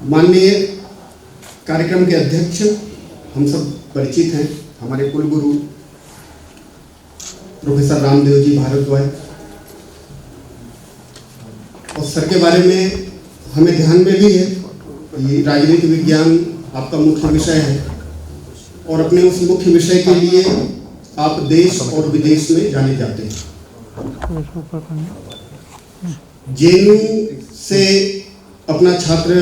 माननीय कार्यक्रम के अध्यक्ष, हम सब परिचित हैं, हमारे कुलगुरु प्रोफेसर रामदेव जी भारद्वाज, और सर के बारे में हमें ध्यान में भी है कि राजनीति विज्ञान आपका मुख्य विषय है और अपने उस मुख्य विषय के लिए आप देश और विदेश में जाने जाते हैं। जेएनयू से अपना छात्र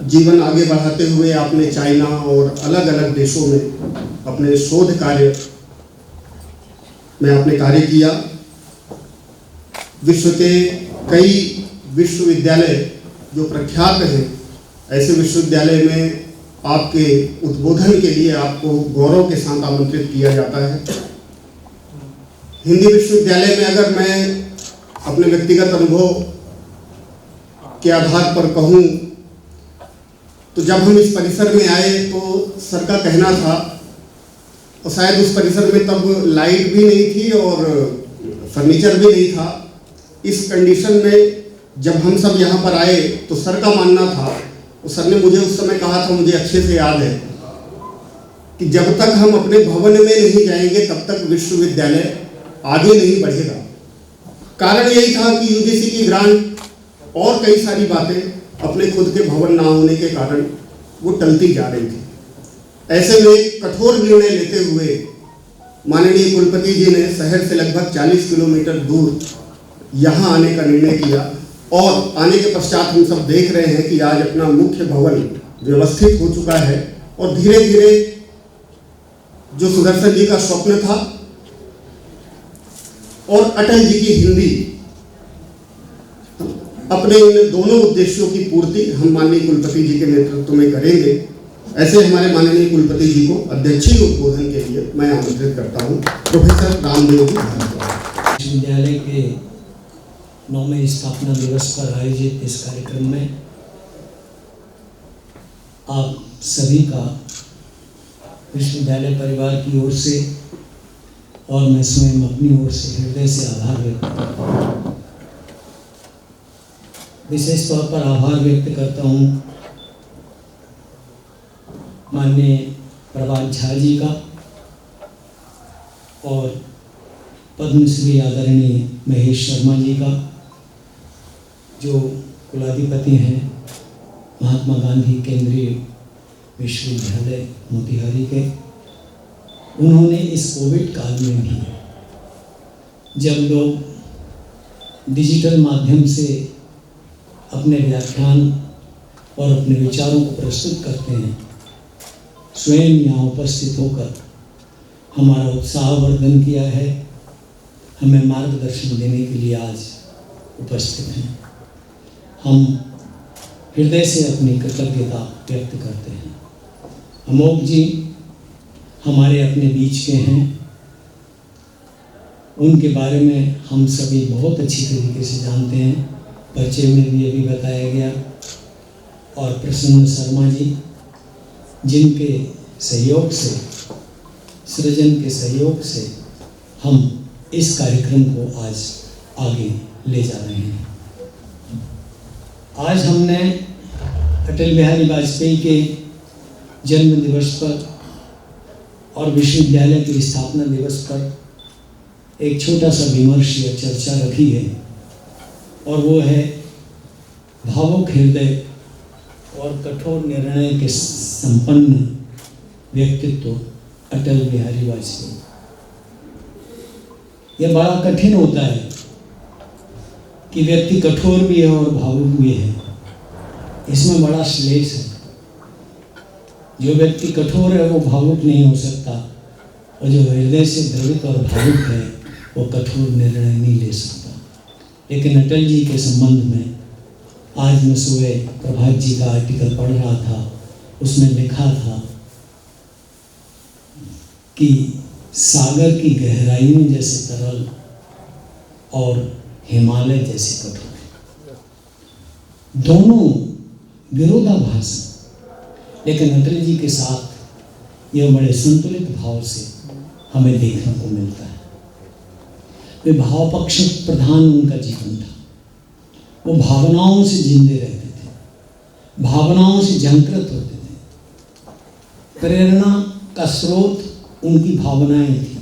जीवन आगे बढ़ाते हुए आपने चाइना और अलग अलग देशों में अपने शोध कार्य में आपने कार्य किया। विश्व के कई विश्वविद्यालय जो प्रख्यात हैं, ऐसे विश्वविद्यालय में आपके उद्बोधन के लिए आपको गौरव के साथ आमंत्रित किया जाता है। हिंदी विश्वविद्यालय में अगर मैं अपने व्यक्तिगत अनुभव के आधार पर कहूँ तो जब हम इस परिसर में आए तो सर का कहना था, और शायद उस परिसर में तब लाइट भी नहीं थी और फर्नीचर भी नहीं था। इस कंडीशन में जब हम सब यहाँ पर आए तो सर का मानना था, और सर ने मुझे उस समय कहा था, मुझे अच्छे से याद है, कि जब तक हम अपने भवन में नहीं जाएंगे तब तक विश्वविद्यालय आगे नहीं बढ़ेगा। कारण यही था कि यूजीसी की ग्रांट और कई सारी बातें अपने खुद के भवन ना होने के कारण वो टलती जा रही थी। ऐसे में कठोर निर्णय लेते हुए माननीय कुलपति जी ने शहर से लगभग 40 किलोमीटर दूर यहाँ आने का निर्णय किया, और आने के पश्चात हम सब देख रहे हैं कि आज अपना मुख्य भवन व्यवस्थित हो चुका है, और धीरे धीरे जो सुदर्शन जी का स्वप्न था और अटल जी की हिंदी, अपने इन दोनों उद्देश्यों की पूर्ति हम माननीय कुलपति जी के नेतृत्व में करेंगे। ऐसे हमारे माननीय कुलपति जी को अध्यक्षीय उद्बोधन के लिए मैं आमंत्रित करता हूं, प्रोफेसर रामदेव जी भारद्वाज। विश्वविद्यालय के 9वें स्थापना दिवस पर आयोजित इस कार्यक्रम में आप सभी का विश्वविद्यालय परिवार की ओर से और मैं स्वयं अपनी ओर से हृदय से आभार व्यक्त करता हूँ। विशेष तौर पर आभार व्यक्त करता हूँ माननीय प्रभात झा जी का और पद्मश्री आदरणीय महेश शर्मा जी का, जो कुलाधिपति हैं महात्मा गांधी केंद्रीय विश्वविद्यालय मोतिहारी के। उन्होंने इस कोविड काल में भी, जब लोग डिजिटल माध्यम से अपने व्याख्यान और अपने विचारों को प्रस्तुत करते हैं, स्वयं यहाँ उपस्थित होकर हमारा उत्साहवर्धन किया है, हमें मार्गदर्शन देने के लिए आज उपस्थित हैं। हम हृदय से अपनी कृतज्ञता व्यक्त करते हैं। अमोक जी हमारे अपने बीच के हैं, उनके बारे में हम सभी बहुत अच्छी तरीके से जानते हैं, परिचय में भी अभी बताया गया। और प्रसन्न शर्मा जी, जिनके सहयोग से, सृजन के सहयोग से हम इस कार्यक्रम को आज आगे ले जा रहे हैं। आज हमने अटल बिहारी वाजपेयी के जन्म दिवस पर और विश्वविद्यालय के स्थापना दिवस पर एक छोटा सा विमर्श या चर्चा रखी है, और वो है भावुक हृदय और कठोर निर्णय के संपन्न व्यक्तित्व अटल बिहारी वाजपेयी। यह बड़ा कठिन होता है कि व्यक्ति कठोर भी है और भावुक भी है, इसमें बड़ा श्लेष है। जो व्यक्ति कठोर है वो भावुक नहीं हो सकता, और जो हृदय से द्रवित और भावुक है वो कठोर निर्णय नहीं ले सकता। लेकिन अटल जी के संबंध में आज मैं सुबह प्रभात जी का आर्टिकल पढ़ रहा था, उसमें लिखा था कि सागर की गहराई में जैसे तरल और हिमालय जैसे कठोर, दोनों विरोधाभास, लेकिन अटल जी के साथ यह बड़े संतुलित भाव से हमें देखने को मिलता है। वे भाव पक्ष प्रधान उनका जीवन था, वो भावनाओं से जिंदे रहते थे। भावनाओं से झंकृत होते थे। प्रेरणा का स्रोत उनकी भावनाएं थी।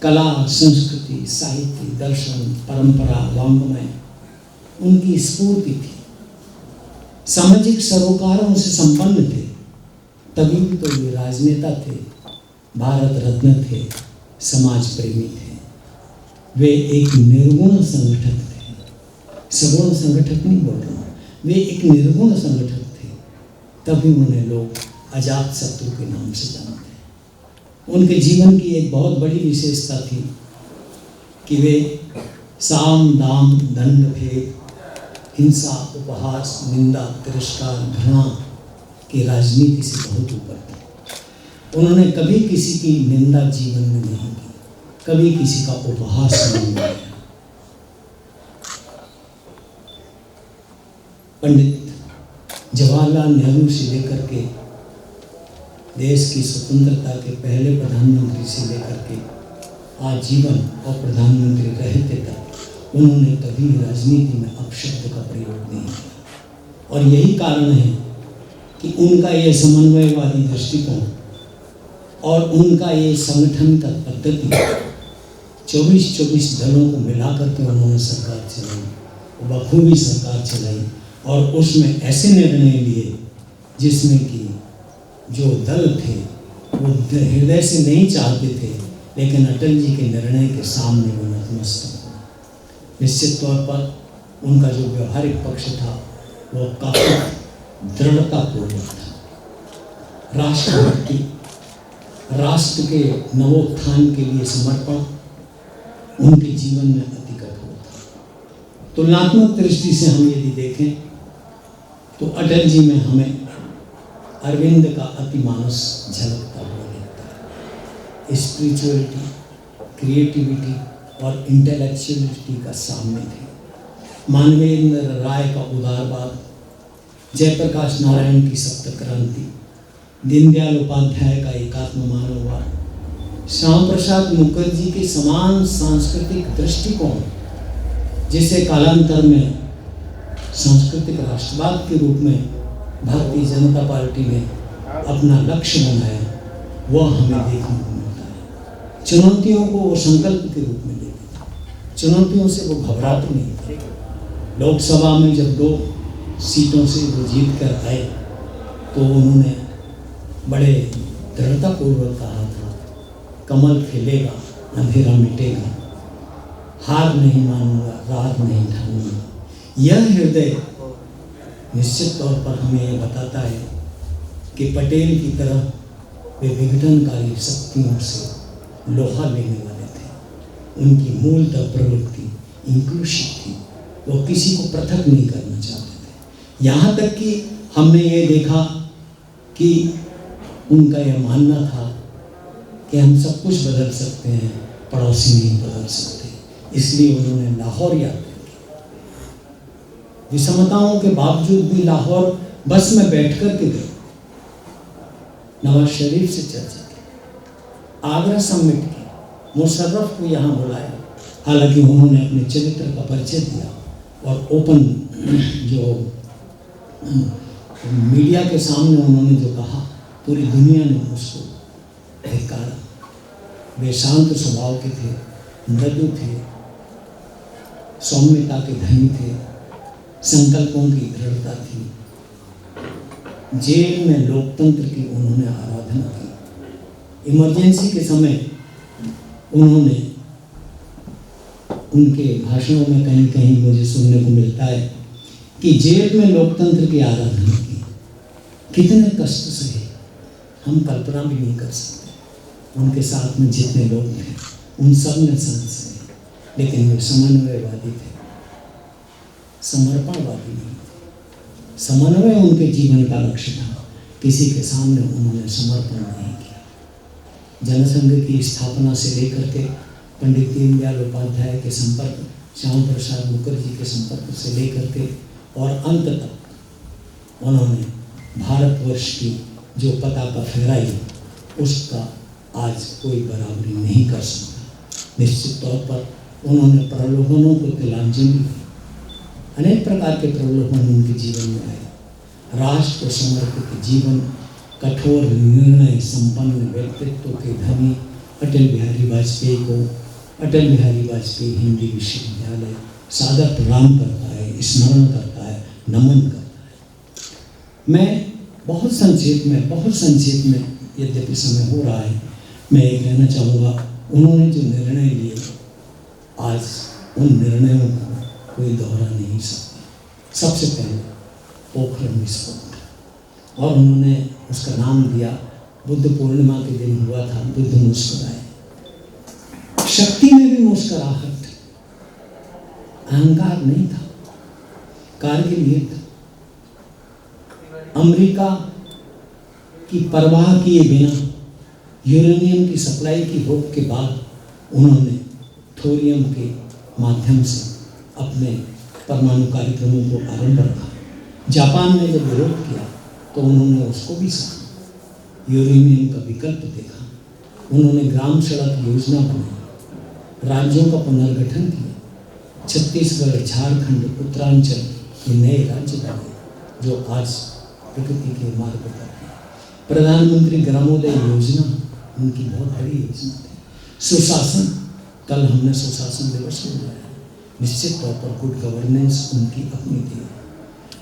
कला, संस्कृति, साहित्य, दर्शन, परंपरा, वाङ्मय उनकी स्फूर्ति थी। सामाजिक सरोकारों से संपन्न थे, तभी तो ये राजनेता थे, भारत रत्न थे, समाज प्रेमी थे। वे एक निर्गुण संगठक थे, सगुण संगठक नहीं बोल रहा हूँ, वे एक निर्गुण संगठक थे, तभी उन्हें लोग अजात शत्रु के नाम से जानते। उनके जीवन की एक बहुत बड़ी विशेषता थी कि वे साम दाम दंड भेद, हिंसा, उपहास, निंदा, तिरस्कार, घृणा की राजनीति से बहुत ऊपर थे। उन्होंने कभी किसी की निंदा जीवन में नहीं की, कभी किसी का उपहास नहीं किया। पंडित जवाहरलाल नेहरू से लेकर के देश की स्वतंत्रता के पहले प्रधानमंत्री से लेकर के आजीवन और प्रधानमंत्री रहते तक उन्होंने कभी राजनीति में अपशब्द का प्रयोग नहीं किया। और यही कारण है कि उनका ये समन्वयवादी दृष्टिकोण और उनका ये संगठन का पद्धति 24 दलों को मिलाकर के उन्होंने सरकार चलाई, बखूबी सरकार चलाई और उसमें ऐसे निर्णय लिए जिसमें कि जो दल थे वो हृदय से नहीं चाहते थे, लेकिन अटल जी के निर्णय के सामने वो नतमस्तक हुए। निश्चित तौर पर उनका जो व्यवहारिक पक्ष था वो काफ़ी दृढ़तापूर्वक था। राष्ट्रभक्ति, राष्ट्र के नवोत्थान के लिए समर्पण उनके जीवन में अति कठोर था। तुलनात्मक दृष्टि से हम यदि देखें तो अटल जी में हमें अरविंद का अतिमानस झलकता हुआ दिखता है। स्पिरिचुअलिटी, क्रिएटिविटी और इंटेलेक्चुअलिटी का सामने थे। मानवेंद्र राय का उदारवाद, जयप्रकाश नारायण की सप्त क्रांति, दीनदयाल उपाध्याय का एकात्म मानववाद, श्याम प्रसाद मुखर्जी के समान सांस्कृतिक दृष्टिकोण, जिसे कालांतर में सांस्कृतिक राष्ट्रवाद के रूप में भारतीय जनता पार्टी ने अपना लक्ष्य बनाया, वह हमें देखने को मिलता है। चुनौतियों को वो संकल्प के रूप में लेते थे, चुनौतियों से वो घबराते नहीं थे। लोकसभा में जब 2 सीटों से वो जीत कर आए तो उन्होंने बड़े दृढ़तापूर्वक कहा था, कमल खिलेगा, अंधेरा मिटेगा, हार नहीं मानूंगा, रार नहीं ठानूंगा। यह हृदय निश्चित तौर पर हमें यह बताता है कि पटेल की तरह वे विघटनकारी शक्तियों से लोहा लेने वाले थे। उनकी मूलतः प्रवृत्ति इंक्लूसिव थी, वो किसी को पृथक नहीं करना चाहते थे। यहाँ तक कि हमने ये देखा कि उनका यह मानना था कि हम सब कुछ बदल सकते हैं, पड़ोसी नहीं बदल सकते। इसलिए उन्होंने लाहौर यात्रा की। विषमताओं के बावजूद भी लाहौर बस में बैठ कर के गए, नवाज शरीफ से चर्चा की, आगरा समिट की, मुशर्रफ को यहाँ बुलाया। हालांकि उन्होंने अपने चरित्र का परिचय दिया और ओपन जो मीडिया के सामने उन्होंने जो कहा, पूरी दुनिया ने उसको धिक्कारा। वे शांत स्वभाव के थे, मृदु थे, सौम्यता के धनी थे, संकल्पों की दृढ़ता थी। जेल में लोकतंत्र की उन्होंने आराधना की। इमरजेंसी के समय उन्होंने उनके भाषणों में कहीं कहीं मुझे सुनने को मिलता है कि जेल में लोकतंत्र की आराधना की। कितने कष्ट सहे हम कल्पना भी नहीं कर सकते। उनके साथ में जितने लोग थे उन सब ने सहन सहे, लेकिन वे समन्वयवादी थे, समर्पणवादी नहीं थे। समन्वय उनके जीवन का लक्ष्य था, किसी के सामने उन्होंने समर्पण नहीं किया। जनसंघ की स्थापना से लेकर के पंडित दीनदयाल उपाध्याय के संपर्क, श्याम प्रसाद मुखर्जी के संपर्क से लेकर के और अंत तक उन्होंने भारतवर्ष की जो पताका फहराई, उसका आज कोई बराबरी नहीं कर सकता। निश्चित तौर पर उन्होंने प्रलोभनों को तिलांजलि दी। अनेक प्रकार के प्रलोभन उनके जीवन में आए, राष्ट्र को समर्पित जीवन, कठोर निर्णय संपन्न व्यक्तित्व के धनी अटल बिहारी वाजपेयी को अटल बिहारी वाजपेयी हिंदी विश्वविद्यालय सादर प्रणाम करता है, स्मरण करता है, नमन करता है। मैं बहुत संक्षेप में यद्यपि समय हो रहा है, मैं ये कहना चाहूँगा, उन्होंने जो निर्णय लिए आज उन निर्णयों को कोई दोहरा नहीं सकता। सबसे पहले पोखरण विस्फोट, और उन्होंने उसका नाम दिया, बुद्ध पूर्णिमा के दिन हुआ था, बुद्ध मुस्कुराए। शक्ति में भी मुस्कुराहट, अहंकार नहीं था, कारगिल युद्ध, अमेरिका की परवाह किए बिना यूरेनियम की सप्लाई की होप के बाद उन्होंने थोरियम के माध्यम से अपने परमाणु कार्यक्रमों को आरंभ रखा। जापान ने जब विरोध किया तो उन्होंने उसको भी सहा, यूरेनियम का विकल्प देखा। उन्होंने ग्राम सड़क योजना बनाई, राज्यों का पुनर्गठन किया। छत्तीसगढ़, झारखंड, उत्तरांचल ये नए राज्य बने जो आज प्रगति के मार्ग पर है। प्रधानमंत्री ग्रामोदय योजना उनकी बहुत बड़ी योजना थी। सुशासन, कल हमने सुशासन दिवस मनाया, निश्चित तौर पर गुड गवर्नेंस उनकी अपनी थी।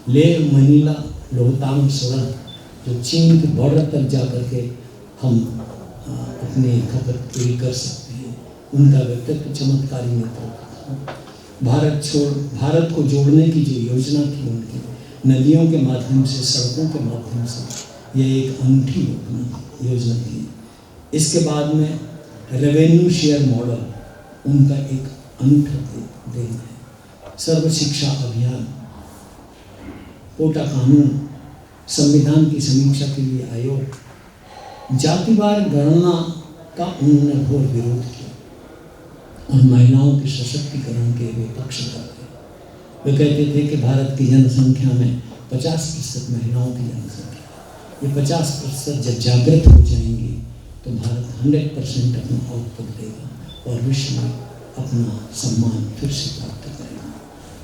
लेह, मनीला, रोहतांग सुरंग जो चीन के बॉर्डर तक जा कर के हम अपनी खपत पूरी कर सकते हैं, उनका व्यक्तित्व चमत्कारी नेतृत्व था। भारत को जोड़ने की जो योजना थी उनकी, नदियों के माध्यम से, सड़कों के माध्यम से, यह एक अनूठी योजना थी। इसके बाद में रेवेन्यू शेयर मॉडल उनका एक अनूठा देन है। सर्व शिक्षा अभियान, कोटा कानून, संविधान की समीक्षा के लिए आयोग, जातिवार गणना का उन्होंने घोर विरोध किया और महिलाओं के सशक्तिकरण के वे पक्षधर थे। वे कहते थे कि भारत की जनसंख्या में 50% महिलाओं की जनसंख्या, ये 50% जब जागृत हो जाएंगी तो भारत 100% अपना आउटपुट देगा और विश्व में अपना सम्मान फिर से प्राप्त करेगा।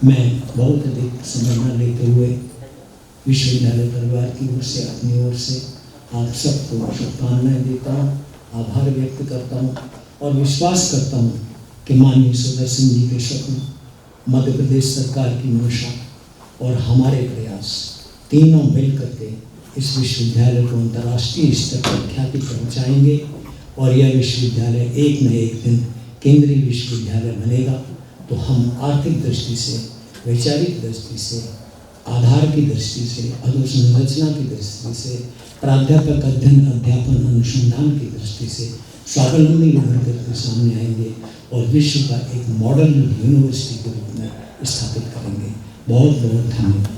मैं बहुत अधिक समय न लेते हुए विश्वविद्यालय परिवार की ओर से, अपनी ओर से आप सबको शुभकामनाएं देता हूँ, आभार व्यक्त करता हूँ और विश्वास करता हूँ कि माननीय सुदर्शन जी के स्वप्न, मध्य प्रदेश सरकार की मंशा और हमारे प्रयास तीनों मिल करके इस विश्वविद्यालय को अंतर्राष्ट्रीय स्तर पर ख्याति पहुँचाएंगे और यह विश्वविद्यालय एक न एक दिन केंद्रीय विश्वविद्यालय बनेगा। तो हम आर्थिक दृष्टि से, वैचारिक दृष्टि से, आधार की दृष्टि से, अधोसंरचना की दृष्टि से, प्राध्यापक अध्ययन, अध्यापन, अनुसंधान की दृष्टि से स्वावलंबी उभर करके सामने आएंगे और विश्व का एक मॉडल यूनिवर्सिटी के रूप में स्थापित करेंगे। बहुत बहुत धन्यवाद।